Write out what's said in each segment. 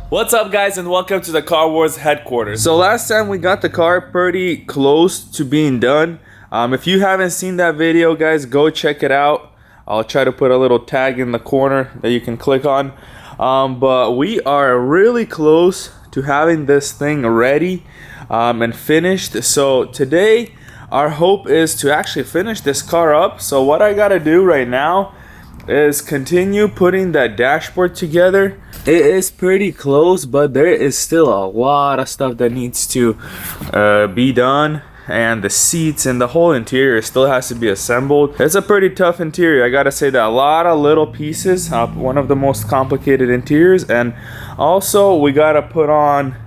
What's up guys, and welcome to the Car Wars headquarters. So last time we got the car pretty close to being done. If you haven't seen that video guys, go check it out. I'll try to put a little tag in the corner that you can click on. But we are really close to having this thing ready and finished. So today our hope is to actually finish this car up. So what I gotta do right now is continue putting that dashboard together. It is pretty close, but there is still a lot of stuff that needs to be done, and the seats and the whole interior still has to be assembled. It's a pretty tough interior, I gotta say that. A lot of little pieces, one of the most complicated interiors. And also we gotta put on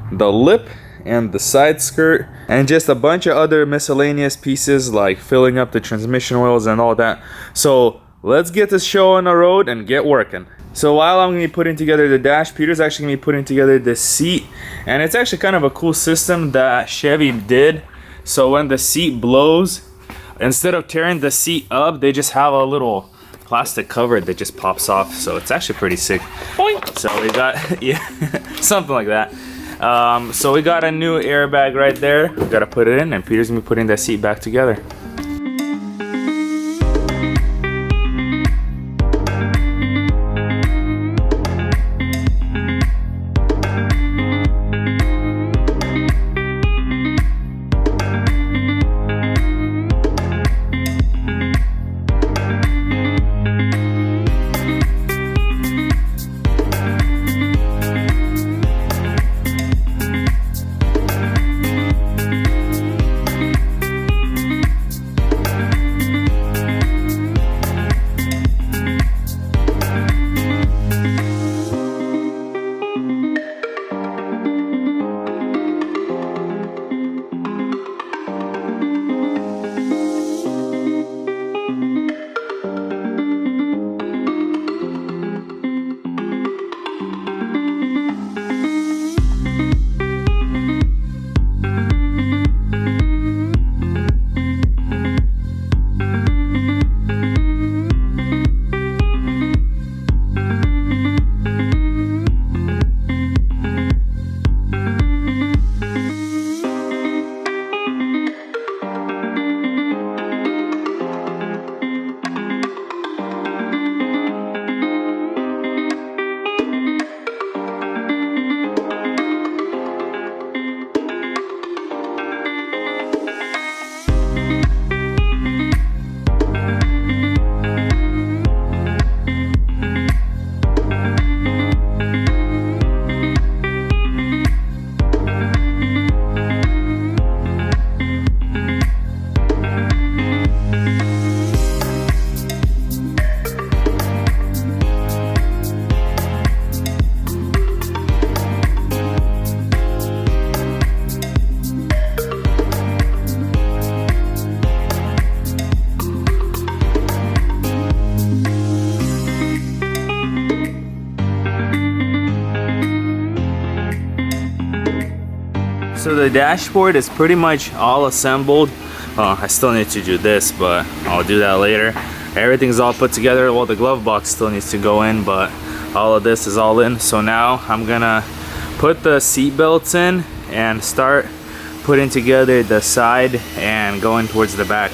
the lip and the side skirt and just a bunch of other miscellaneous pieces like filling up the transmission oils and all that. So let's get this show on the road and get working. So while I'm going to be putting together the dash, Peter's actually going to be putting together the seat. And it's actually kind of a cool system that Chevy did. So when the seat blows, instead of tearing the seat up, they just have a little plastic cover that just pops off. So it's actually pretty sick. Boink. So we got, yeah, something like that. So we got a new airbag right there. We got to put it in, and Peter's going to be putting that seat back together. So the dashboard is pretty much all assembled. I still need to do this, but I'll do that later. Everything's all put together. Well, the glove box still needs to go in, but all of this is all in. So now I'm gonna put the seat belts in and start putting together the side and going towards the back.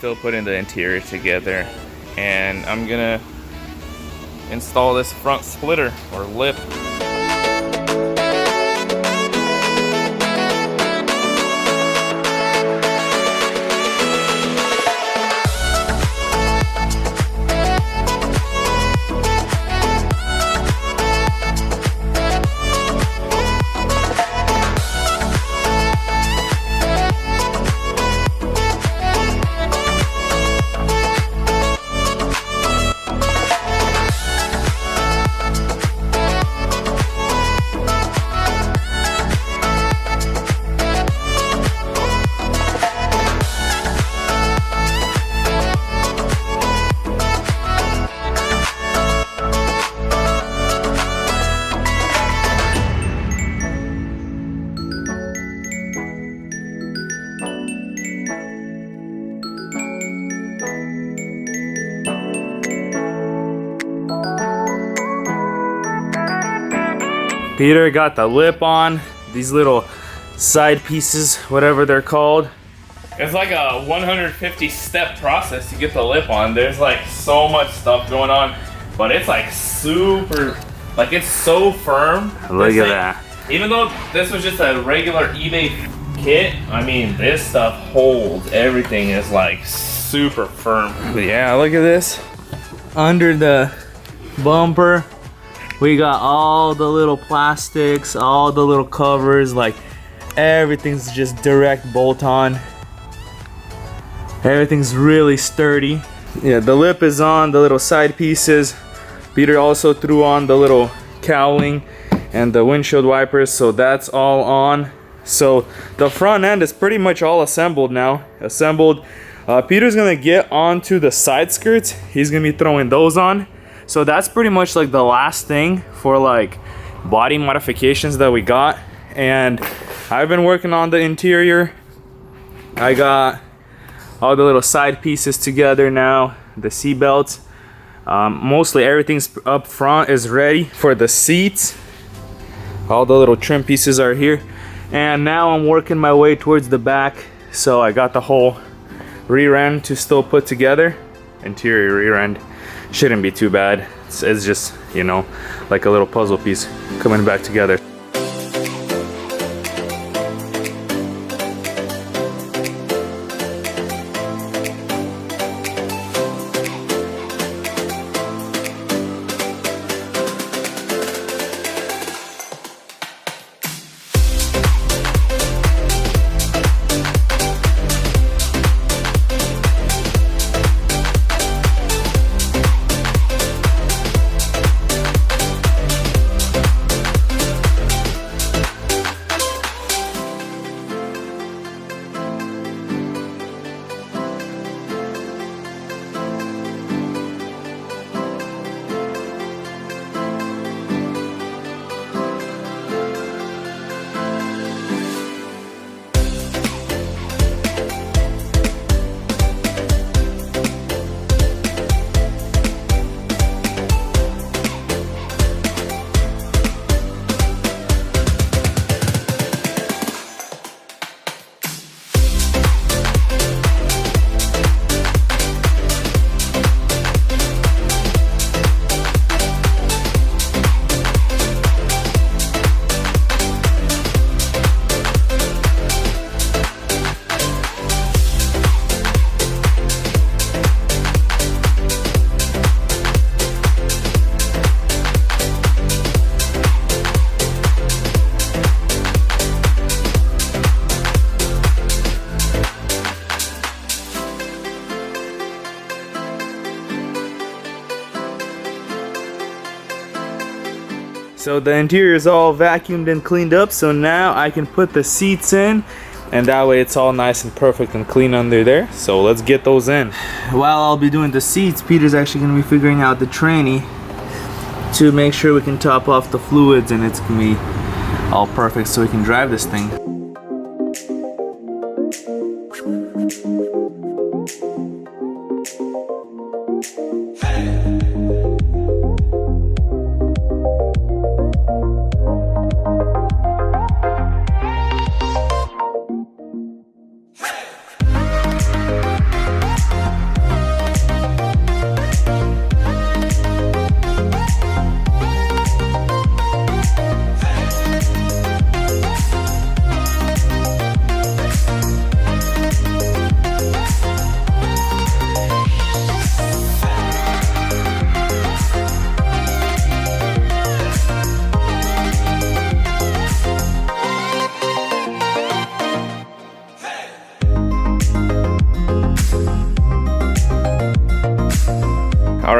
still putting the interior together, and I'm gonna install this front splitter or lip. Peter got the lip on, these little side pieces, whatever they're called. It's like a 150 step process to get the lip on. There's like so much stuff going on, but it's like super, like it's so firm. Look at that. Even though this was just a regular eBay kit, I mean, this stuff holds. Everything is like super firm. But yeah, look at this. Under the bumper, we got all the little plastics, all the little covers, like everything's just direct bolt on. Everything's really sturdy. Yeah, the lip is on, the little side pieces. Peter also threw on the little cowling and the windshield wipers, so that's all on. So the front end is pretty much all assembled now. Peter's gonna get onto the side skirts. He's gonna be throwing those on. So that's pretty much like the last thing for like body modifications that we got. And I've been working on the interior. I got all the little side pieces together now, the seat belts. Mostly everything's up front is ready for the seats. All the little trim pieces are here. And now I'm working my way towards the back. So I got the whole rear end to still put together. Interior rear end. Shouldn't be too bad. It's just, you know, like a little puzzle piece coming back together. So the interior is all vacuumed and cleaned up, so now I can put the seats in, and that way it's all nice and perfect and clean under there. So let's get those in. While I'll be doing the seats, Peter's actually going to be figuring out the tranny to make sure we can top off the fluids and it's going to be all perfect so we can drive this thing.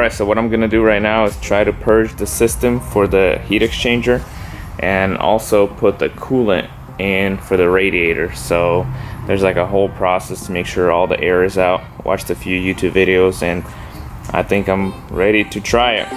Alright, so what I'm gonna do right now is try to purge the system for the heat exchanger and also put the coolant in for the radiator. So there's like a whole process to make sure all the air is out. Watched a few YouTube videos and I think I'm ready to try it.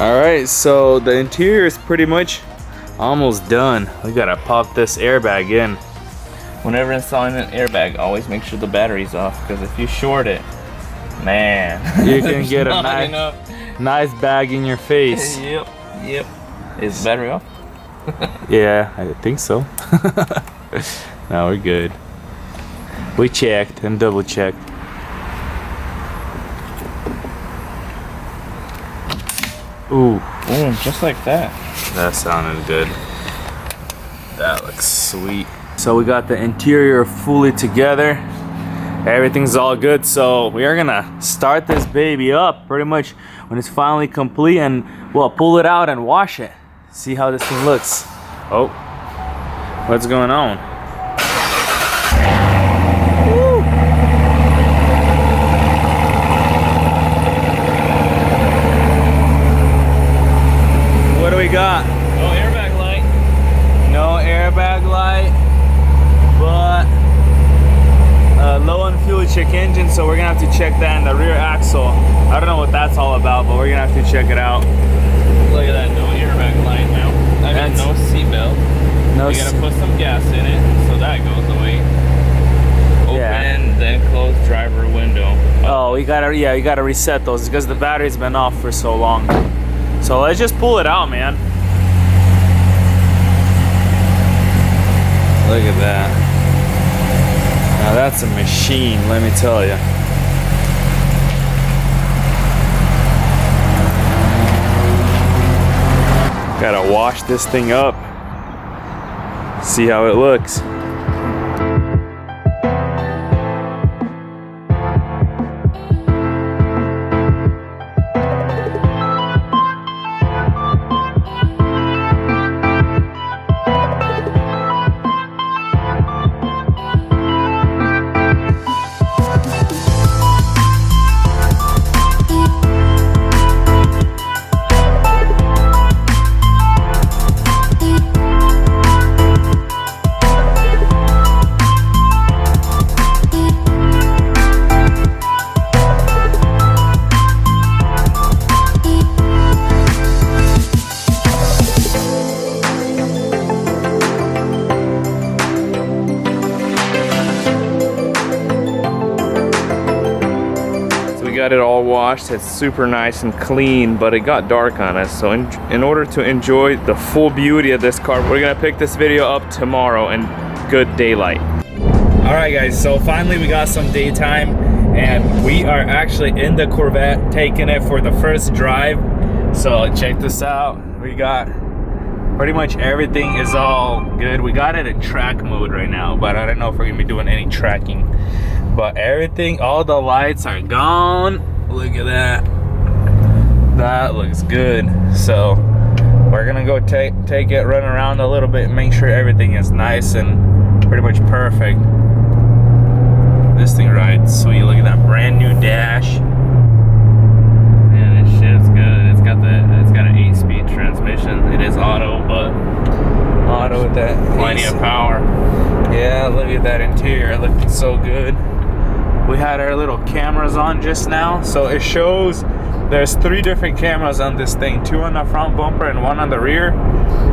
Alright, so the interior is pretty much almost done. We gotta pop this airbag in. Whenever installing an airbag, always make sure the battery's off, because if you short it, man, you can get a nice bag in your face. Yep. Is the battery off? Yeah, I think so. No, we're good. We checked and double checked. Ooh, boom, just like that. That sounded good. That looks sweet. So we got the interior fully together. Everything's all good. So we are gonna start this baby up pretty much when it's finally complete, and we'll pull it out and wash it. See how this thing looks. Oh, what's going on? What do we got? No airbag light. No airbag light, but low on fuel check engine, so we're gonna have to check that in the rear axle. I don't know what that's all about, but we're gonna have to check it out. Look at that, no airbag light now. I mean, no seatbelt. No, you gotta put some gas in it, so that goes away. Open, then close driver window. Oh, you gotta reset those because the battery's been off for so long. So let's just pull it out, man. Look at that. Now that's a machine, let me tell you. Gotta wash this thing up. See how it looks. Got it all washed. It's super nice and clean, but it got dark on us. So in order to enjoy the full beauty of this car, we're gonna pick this video up tomorrow in good daylight. All right, guys, so finally we got some daytime, and we are actually in the Corvette taking it for the first drive. So check this out. We got pretty much everything is all good. We got it in track mode right now, but I don't know if we're gonna be doing any tracking. But everything, all the lights are gone. Look at that. That looks good. So we're gonna go take it, run around a little bit, make sure everything is nice and pretty much perfect. This thing rides sweet. Look at that brand new dash. Man, this shit's good. It's got an 8-speed transmission. It is auto, but auto with that plenty of power. Yeah, look at that interior. It looks so good. We had our little cameras on just now, so it shows there's 3 different cameras on this thing, 2 on the front bumper and 1 on the rear,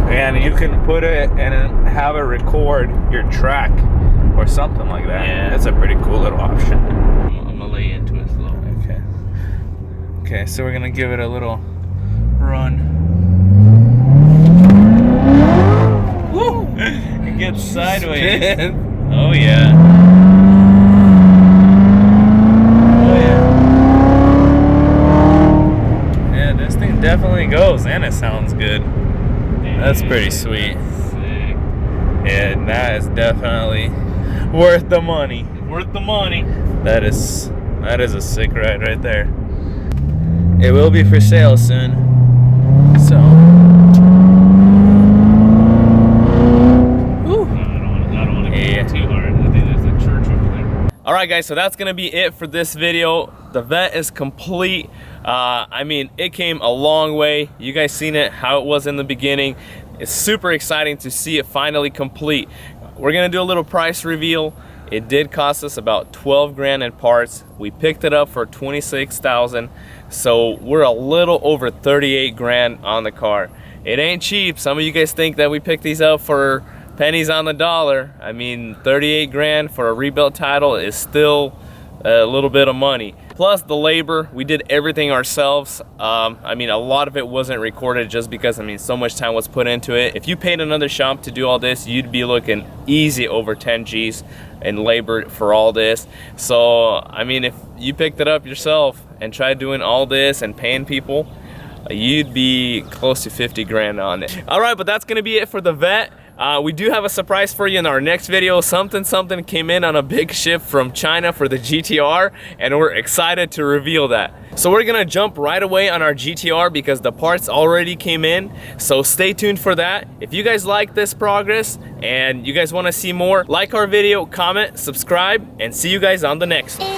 and you can put it and have it record your track or something like that. Yeah, that's a pretty cool little option. I'm gonna lay into it slowly. Okay, so we're gonna give it a little run. Woo! It gets sideways. Oh yeah. and it sounds good. That's pretty sweet. Sick. And that is definitely worth the money. Worth the money. That is a sick ride right there. It will be for sale soon. So. Whew. I don't want to go too hard. I think there's a church over there. Alright guys, so that's gonna be it for this video. The Vet is complete. I mean, it came a long way. You guys seen it, how it was in the beginning. It's super exciting to see it finally complete. We're gonna do a little price reveal. It did cost us about 12 grand in parts. We picked it up for 26,000. So we're a little over 38 grand on the car. It ain't cheap. Some of you guys think that we picked these up for pennies on the dollar. I mean, 38 grand for a rebuilt title is still a little bit of money. Plus the labor, we did everything ourselves. I mean, a lot of it wasn't recorded just because, I mean, so much time was put into it. If you paid another shop to do all this, you'd be looking easy over 10 G's in labor for all this. So, I mean, if you picked it up yourself and tried doing all this and paying people, you'd be close to 50 grand on it. All right, but that's gonna be it for the Vet. We do have a surprise for you in our next video. Something came in on a big ship from China for the GTR, and we're excited to reveal that. So we're gonna jump right away on our GTR because the parts already came in. So stay tuned for that. If you guys like this progress and you guys wanna see more, like our video, comment, subscribe, and see you guys on the next one.